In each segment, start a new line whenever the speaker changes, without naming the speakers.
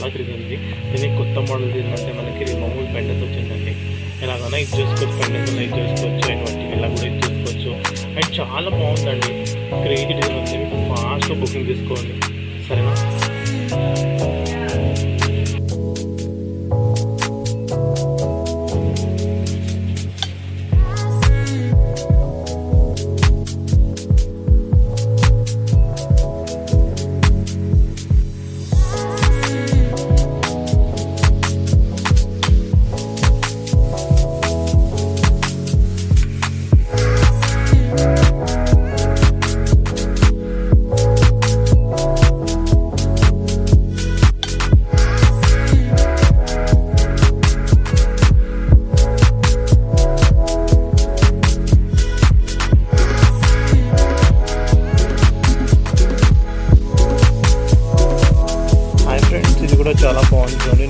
చాలా తిరిగింది. దీనికి కొత్త మోడల్ ఏంటంటే మనకి రిమూవబుల్ పెండెంట్ వచ్చిందండి. ఎలాగైనా ఇది చేసుకోవచ్చు, పెండెంట్ ఇది చేసుకోవచ్చు, అండ్ వాటి ఇలా కూడా ఇది చేసుకోవచ్చు. అండ్ చాలా బాగుందండి, క్రేజీ డిజైన్ ఉంది. మీకు ఫాస్ట్గా బుకింగ్ తీసుకోండి, సరేనా? చాలా బాగుంది చూడండి.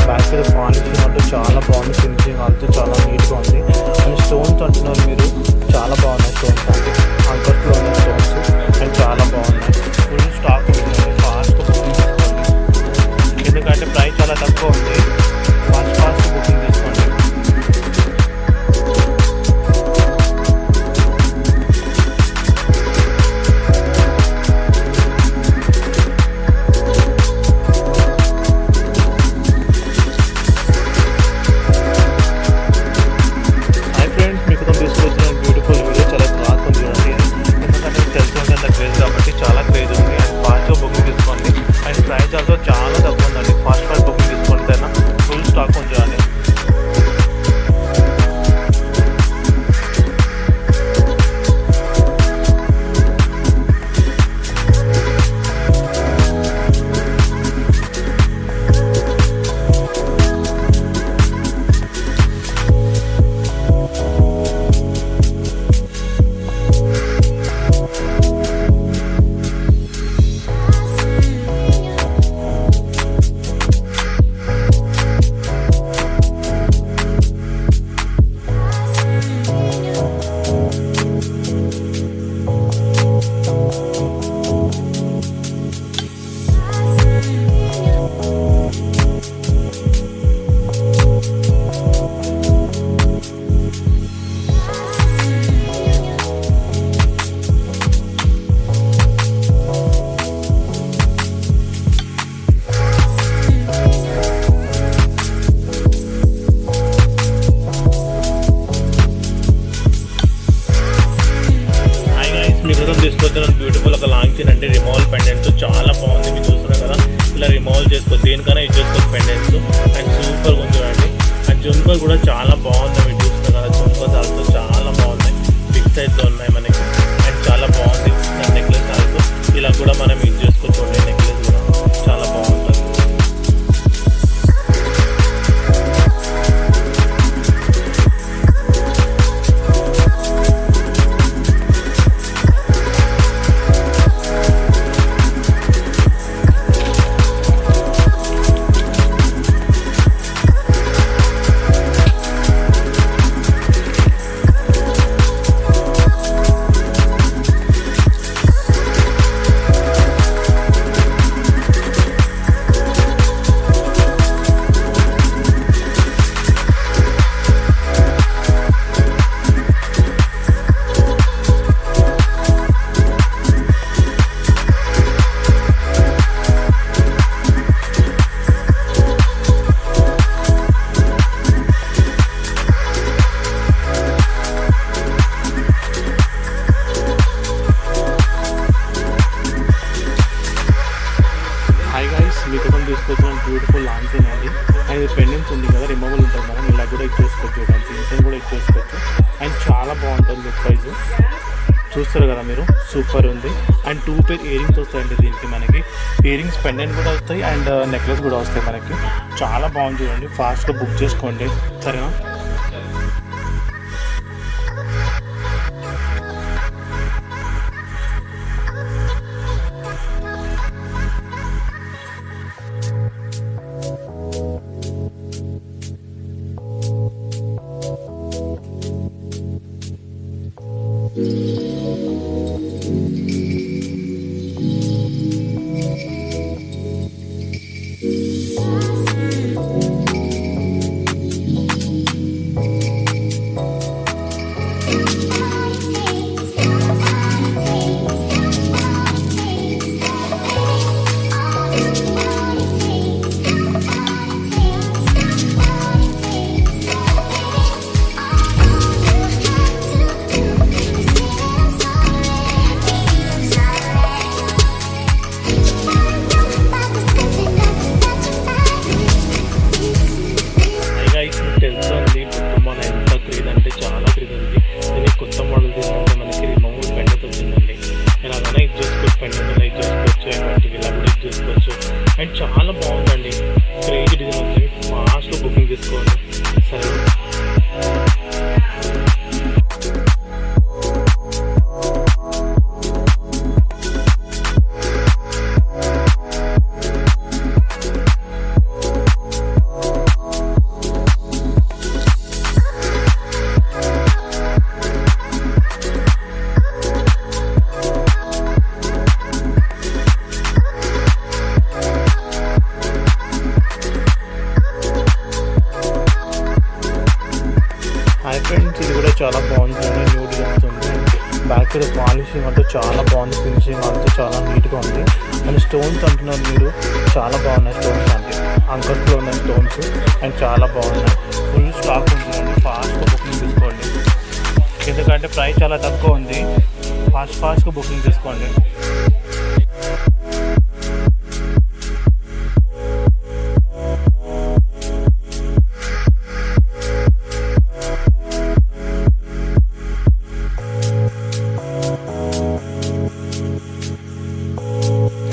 బ్యాక్ సైడ్ పాలిషింగ్ అంటూ చాలా బాగుంది, ఫినిషింగ్ అంటూ చాలా నీట్గా ఉంది. అండ్ స్టోన్స్ అంటున్నారు మీరు, చాలా బాగున్నాయి స్టోన్స్ అంటే అంకట్లో ఉన్న స్టోన్స్, అండ్ చాలా బాగున్నాయి. ఫుల్ స్టాక్ ఉంది, ఫాస్ట్ బుకింగ్ తీసుకోండి. ఎందుకంటే ప్రైస్ చాలా తక్కువ ఉంది, ఫాస్ట్ బుకింగ్ తీసుకోండి. చాలా తక్కువ ఉందండి, ఫాస్ట్ బుకింగ్ తీసుకోండి, సరేనా? ఫుల్ స్టాక్ ఉంచండి. తీసుకొచ్చిన బ్యూటిఫుల్ ఒక లాంగ్ చైన్ అంటే రిమూవల్ పెండెంట్స్ చాలా బాగుంది. మీరు చూస్తున్నారు కదా, ఇలా రిమూవల్ చేసుకోవచ్చు, దేనికైనా యూజ్ చేసుకోవచ్చు పెండెంట్స్. అండ్ సూపర్గా ఉంది చూడండి. అండ్ జుంకర్ కూడా చాలా బాగుంది, మీరు చూస్తున్నారు కదా, జుంకర్ ఆల్సో చాలా బాగున్నాయి, బిగ్ సైజ్లో ఉన్నాయి మనకి. అండ్ చాలా బాగుంది నెక్లెస్ ఆల్సో, ఇలా కూడా మనం యూజ్ చేసుకోవచ్చు. నెక్లెస్ కూడా చాలా బాగుంటుంది. మీకోసం తీసుకొచ్చిన బ్యూటిఫుల్ లాంగ్ చైన్ అండి. అండ్ ఇది పెండెంట్స్ ఉంది కదా, రిమూవల్ ఉంటుంది, మనం ఇలా కూడా ఇచ్చేసుకోవచ్చు, చైన్ కూడా ఇచ్చేసుకోవచ్చు. అండ్ చాలా బాగుంటుంది లుక్ వైజ్, చూస్తారు కదా మీరు, సూపర్ ఉంది. అండ్ 2 పేర్ ఇయర్ రింగ్స్ వస్తాయండి దీనికి, మనకి ఇయర్ రింగ్స్ పెండెంట్ కూడా వస్తాయి అండ్ నెక్లెస్ కూడా వస్తాయి మనకి. చాలా బాగుంది చూడండి, ఫాస్ట్గా బుక్ చేసుకోండి, సరేనా? హై ఫ్రెండ్స్, ఇది కూడా చాలా బాగుంటుంది, న్యూట్గా వస్తుంది. బ్యాక్ సైడ్ పాలిషింగ్ అంతా చాలా బాగుంది, ఫినిషింగ్ అంతా చాలా నీట్గా ఉంది. అండ్ స్టోన్స్ అంటున్నారు మీరు, చాలా బాగున్నాయి స్టోన్స్, అంటే అంకర్స్లో ఉన్న స్టోన్స్ అండ్ చాలా బాగున్నాయి. ఫుల్ స్టాక్ ఉంటుందండి, ఫాస్ట్గా బుకింగ్ తీసుకోండి, ఎందుకంటే ప్రైస్ చాలా తక్కువ ఉంది. ఫాస్ట్గా బుకింగ్ తీసుకోండి.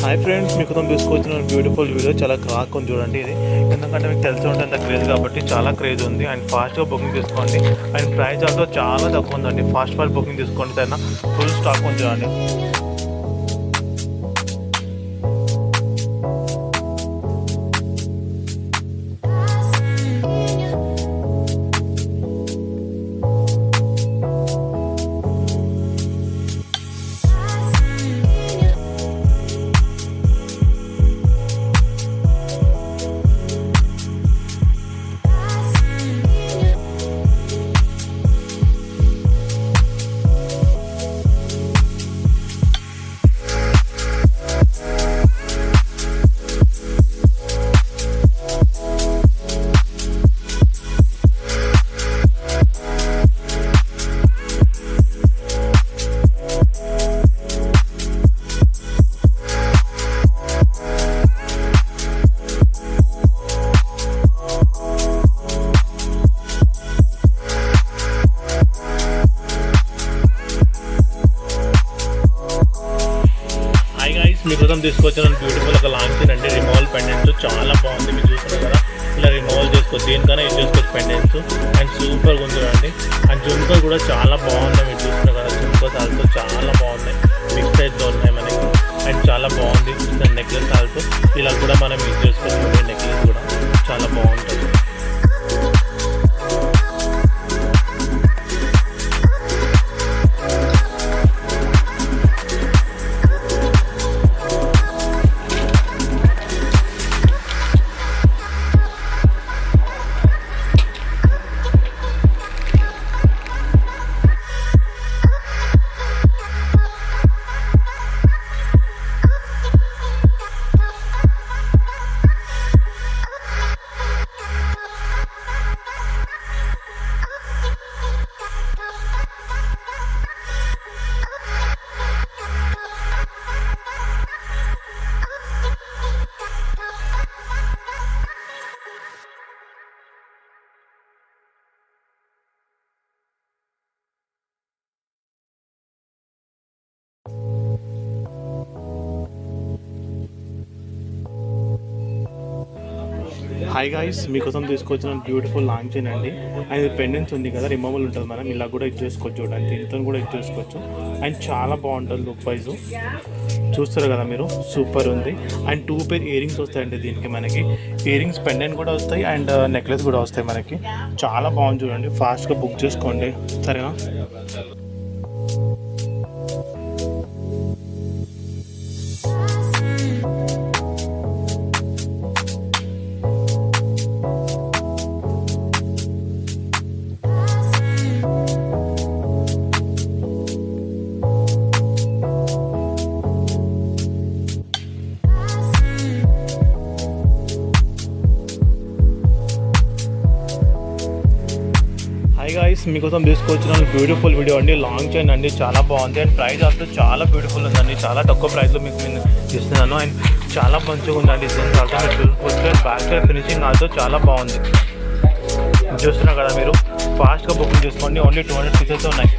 హాయ్ ఫ్రెండ్స్, మీకోసం తీసుకొచ్చిన బ్యూటిఫుల్ వీడియో. చాలా క్రాక్ ఉంది చూడండి ఇది, ఎందుకంటే మీకు తెలిసి ఉంటుంది అంత క్రేజ్ కాబట్టి చాలా క్రేజ్ ఉంది. అండ్ ఫాస్ట్గా బుకింగ్ తీసుకోండి. అండ్ ప్రైస్ ఆల్సో చాలా తక్కువ ఉందండి, ఫాస్ట్ బుకింగ్ తీసుకోండి. తన ఫుల్ స్టాక్ ఉంది చూడండి. మీకోసం తీసుకొచ్చిన బ్యూటిఫుల్ ఒక లాంగ్ అండి, రిమూవల్ పెండెంట్స్ చాలా బాగుంది. మీరు చూస్తున్నారు కదా, ఇలా రిమూవల్ చేసుకోవచ్చు, దేనికైనా యూజ్ చేసుకోవచ్చు పెండెంట్స్. అండ్ సూపర్గా ఉంది చూడండి. అండ్ జుమ్కర్ కూడా చాలా బాగుంది, మీరు చూస్తున్నారు కదా, జుమ్కర్స్ ఆల్సో చాలా బాగున్నాయి, మిక్స్ సైజ్లో ఉన్నాయి మనకి. అండ్ చాలా బాగుంది నెక్లెస్ ఆల్సో, ఇలా కూడా మనం యూజ్ చేసుకోవచ్చు. నెక్లెస్ కూడా చాలా బాగుంటుంది. హాయ్ గాయ్స్, మీకోసం తీసుకొచ్చిన బ్యూటిఫుల్ లాంగ్ చైన్ అండి. అండ్ పెండెంట్స్ ఉంది కదా, రిమూవల్ ఉంటుంది, మనం ఇలా కూడా యూజ్ చేసుకోవచ్చు చూడండి, దీంతో కూడా యూజ్ చేసుకోవచ్చు. అండ్ చాలా బాగుంటుంది లుక్ వైజ్, చూస్తారు కదా మీరు, సూపర్ ఉంది. అండ్ 2 పేర్ ఇయర్ రింగ్స్ వస్తాయండి దీనికి, మనకి ఇయర్ రింగ్స్ పెండెంట్ కూడా వస్తాయి అండ్ నెక్లెస్ కూడా వస్తాయి మనకి. చాలా బాగుంది చూడండి, ఫాస్ట్గా బుక్ చేసుకోండి సరేనా. గైస్, మీకోసం తీసుకొచ్చిన బ్యూటిఫుల్ వీడియో అండి, లాంగ్ చైన్ అండి, చాలా బాగుంది. అండ్ ప్రైస్ ఆల్సో చాలా బ్యూటిఫుల్ ఉందండి, చాలా తక్కువ ప్రైస్లో మీకు నేను ఇస్తున్నాను. అండ్ చాలా మంచిగా ఉందండి డిజైన్ ఆల్సో, మీరు చూసుకోవచ్చు. బ్యాక్ సైడ్ ఫినిషింగ్ ఆల్సో చాలా బాగుంది, చూస్తున్నారు కదా మీరు. ఫాస్ట్గా బుకింగ్ చేసుకోండి, ఓన్లీ 200 పీసెస్ ఉన్నాయి.